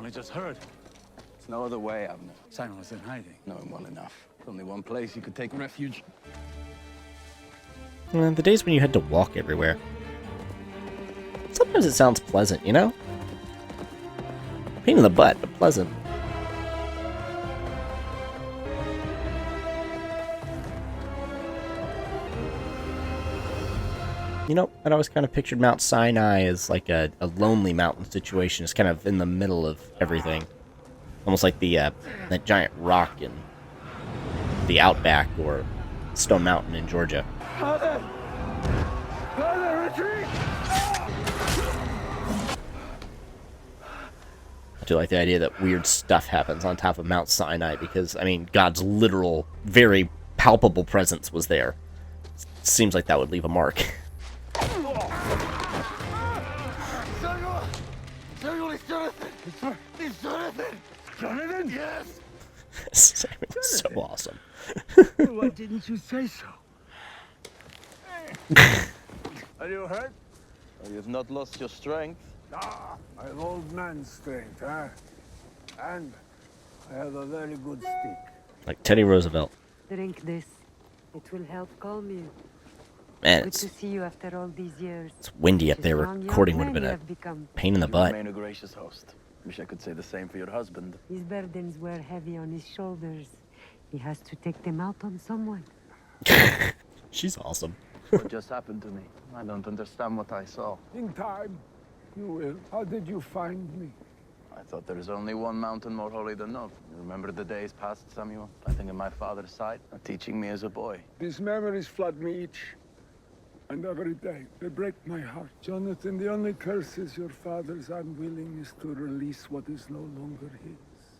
I just heard. There's no other way, Abner. Simon was in hiding. Know him well enough. There's only one place you could take refuge. The days when you had to walk everywhere. Sometimes it sounds pleasant, you know? Pain in the butt, but pleasant. You know, I'd always kind of pictured Mount Sinai as like a lonely mountain situation. It's kind of in the middle of everything. Almost like the that giant rock in the Outback or Stone Mountain in Georgia. Father, retreat! I do like the idea that weird stuff happens on top of Mount Sinai because, I mean, God's literal, very palpable presence was there. Seems like that would leave a mark. Samuel, it's Jonathan! It's Jonathan! Jonathan? Yes! Samuel's so awesome. Why didn't you say so? Are you hurt? Oh, you've not lost your strength. Ah, I have old man's strength, huh? And I have a very good stick. Like Teddy Roosevelt. Drink this. It will help calm you. Man, Good to see you after all these years. it's windy up there. Strong young Recording would have man been you a have become. pain in the You butt. remain a gracious host. Wish I could say the same for your husband. His burdens were heavy on his shoulders. He has to take them out on someone. She's awesome. What just happened to me? I don't understand what I saw. In time, you will. How did you find me? I thought there is only one mountain more holy than Nov. You remember the days past, Samuel? Planting at my father's side, teaching me as a boy. These memories flood me each and every day. They break my heart. Jonathan, the only curse is your father's unwillingness to release what is no longer his.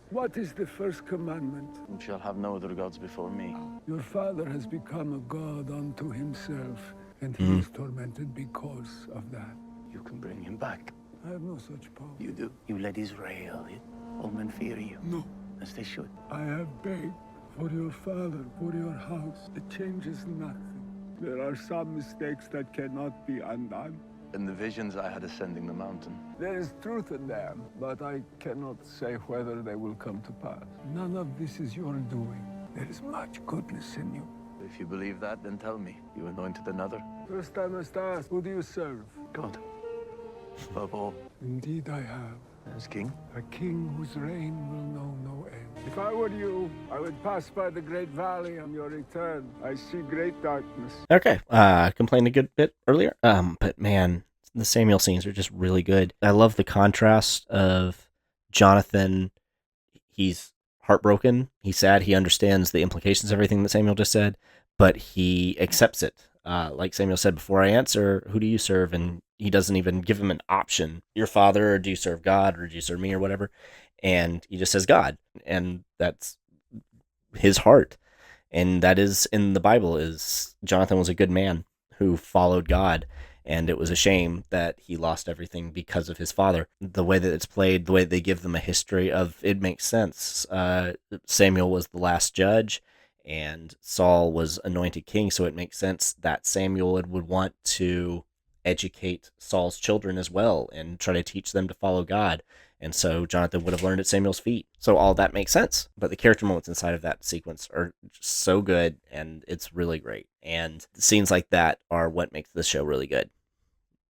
What is the first commandment? You shall have no other gods before me. Your father has become a god unto himself, and he is tormented because of that. You can bring him back. I have no such power. You do. You led Israel. All men fear you. No. As they should. I have begged for your father, for your house. It changes nothing. There are some mistakes that cannot be undone. In the visions I had ascending the mountain. There is truth in them, but I cannot say whether they will come to pass. None of this is your doing. There is much goodness in you. If you believe that, then tell me. You anointed another? First I must ask, who do you serve? God. Above all. Indeed I have. As king? A king whose reign will know no end. If I were you, I would pass by the great valley on your return. I see great darkness. Okay, complained a good bit earlier. But man, the Samuel scenes are just really good. I love the contrast of Jonathan. He's heartbroken. He's sad. He understands the implications of everything that Samuel just said, but he accepts it. Like Samuel said, before I answer, who do you serve? And he doesn't even give him an option. Your father, or do you serve God, or do you serve me, or whatever? And he just says God. And that's his heart. And that is in the Bible, is Jonathan was a good man who followed God. And it was a shame that he lost everything because of his father. The way that it's played, the way they give them a history of, it makes sense. Samuel was the last judge, and Saul was anointed king, so it makes sense that Samuel would want to educate Saul's children as well and try to teach them to follow God. And so Jonathan would have learned at Samuel's feet. So all that makes sense. But the character moments inside of that sequence are just so good, and it's really great. And scenes like that are what makes this show really good.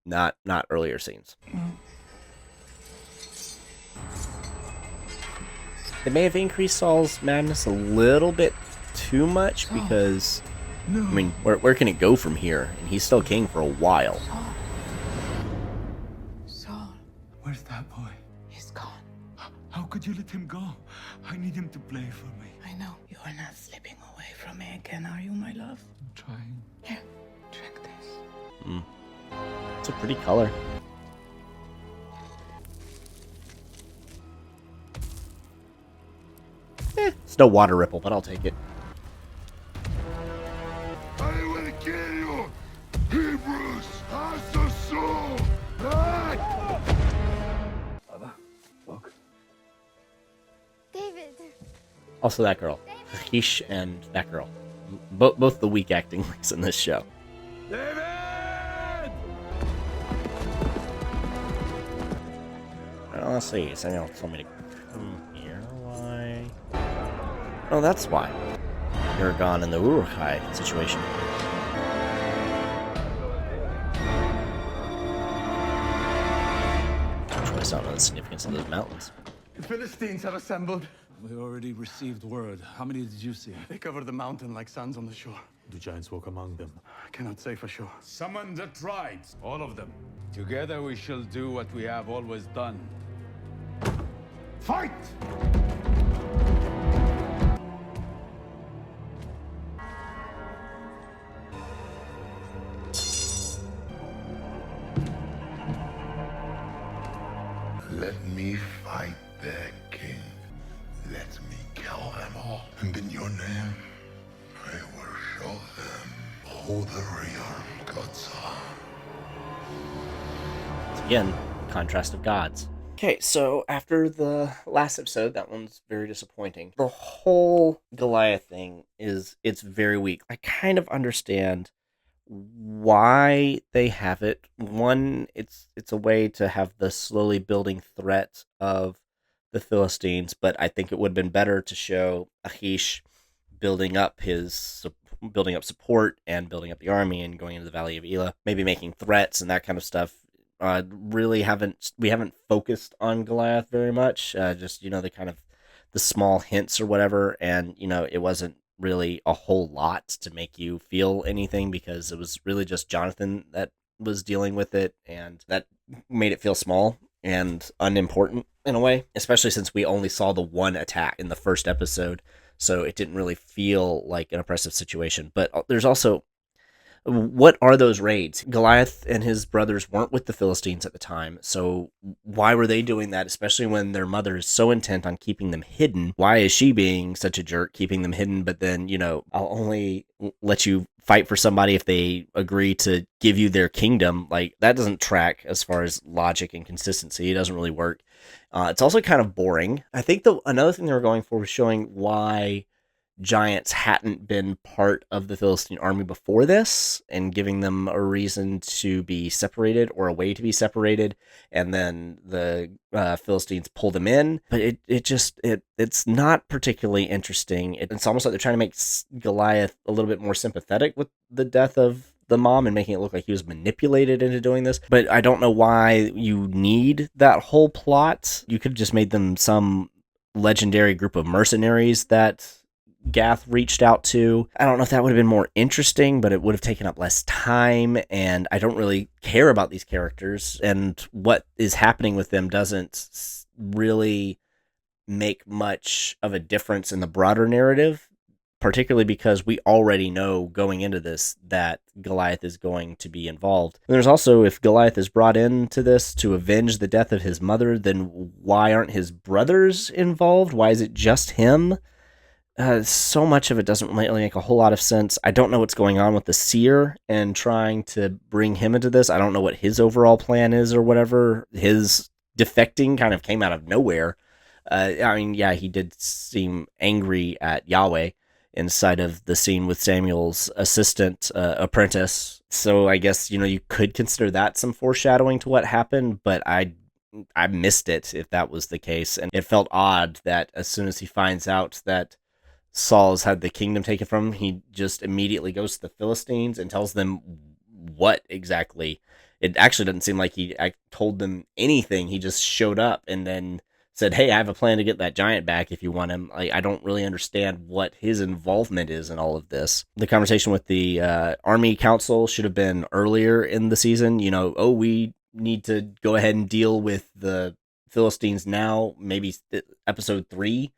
Not earlier scenes. They may have increased Saul's madness a little bit too much because, I mean, where can it go from here? And he's still king for a while. Saul, Where's that boy? he's gone. How could you let him go? I need him to play for me. I know. You are not slipping away from me again, are you, my love? I'm trying. Here, drink this. It's a pretty color. It's no water ripple, but I'll take it. I will kill you! Hebrews, house of Saul! Father, look. David. Also that girl. Heesh and that girl. Both the weak acting leads in this show. David! Let's see. Samuel told me to Oh, that's why. Aragon and the Uruk-hai situation. Choice, I don't know the significance of those mountains. The Philistines have assembled. We already received word. How many did you see? They cover the mountain like sands on the shore. Do giants walk among them? I cannot say for sure. Summon the tribes, all of them. Together we shall do what we have always done. Fight! Let me fight their king. Let me kill them all. And in your name, I will show them who the real gods are. Again, contrast of gods. Okay, so after the last episode, that one's very disappointing. The whole Goliath thing it's very weak. I kind of understand why they have it. One, it's a way to have the slowly building threat of the Philistines, but I think it would have been better to show Achish building up support and building up the army and going into the Valley of Elah, maybe making threats and that kind of stuff. We haven't focused on Goliath very much. Just the kind of the small hints or whatever, and it wasn't really a whole lot to make you feel anything because it was really just Jonathan that was dealing with it, and that made it feel small and unimportant in a way, especially since we only saw the one attack in the first episode, so it didn't really feel like an oppressive situation. But there's also, what are those raids? Goliath and his brothers weren't with the Philistines at the time, so why were they doing that, especially when their mother is so intent on keeping them hidden? Why is she being such a jerk, keeping them hidden, but then, I'll only let you fight for somebody if they agree to give you their kingdom? Like, that doesn't track as far as logic and consistency. It doesn't really work. It's also kind of boring. I think another thing they were going for was showing why giants hadn't been part of the Philistine army before this, and giving them a reason to be separated or a way to be separated, and then the Philistines pull them in. But it's not particularly interesting. It's almost like they're trying to make Goliath a little bit more sympathetic with the death of the mom and making it look like he was manipulated into doing this. But I don't know why you need that whole plot. You could have just made them some legendary group of mercenaries that Gath reached out to. I don't know if that would have been more interesting, but it would have taken up less time, and I don't really care about these characters, and what is happening with them doesn't really make much of a difference in the broader narrative, particularly because we already know going into this that Goliath is going to be involved. And there's also, if Goliath is brought into this to avenge the death of his mother, then why aren't his brothers involved? Why is it just him? So much of it doesn't really make a whole lot of sense. I don't know what's going on with the seer and trying to bring him into this. I don't know what his overall plan is or whatever. His defecting kind of came out of nowhere. He did seem angry at Yahweh inside of the scene with Samuel's assistant apprentice. So I guess, you could consider that some foreshadowing to what happened, but I missed it if that was the case. And it felt odd that as soon as he finds out that Saul's had the kingdom taken from him, he just immediately goes to the Philistines and tells them what exactly. It actually doesn't seem like he told them anything. He just showed up and then said, hey, I have a plan to get that giant back if you want him. I don't really understand what his involvement is in all of this. The conversation with the army council should have been earlier in the season. We need to go ahead and deal with the Philistines now, maybe episode 3.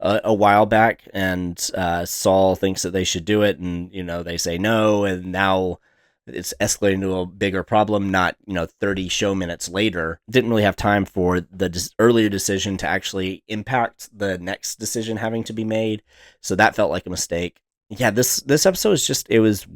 A while back, and Saul thinks that they should do it, and they say no, and now it's escalating to a bigger problem. Not 30 show minutes later. Didn't really have time for the earlier decision to actually impact the next decision having to be made, so that felt like a mistake. Yeah, this episode is it was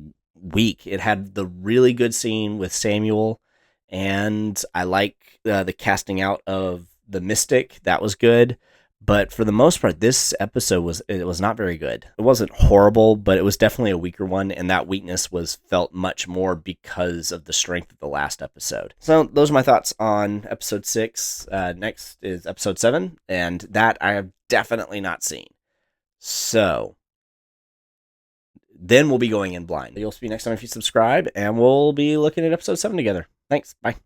weak. It had the really good scene with Samuel, and I like the casting out of the mystic. That was good. But for the most part, this episode was not very good. It wasn't horrible, but it was definitely a weaker one, and that weakness was felt much more because of the strength of the last episode. So those are my thoughts on episode 6. Next is episode 7, and that I have definitely not seen. So then we'll be going in blind. You'll see me next time if you subscribe, and we'll be looking at episode 7 together. Thanks. Bye.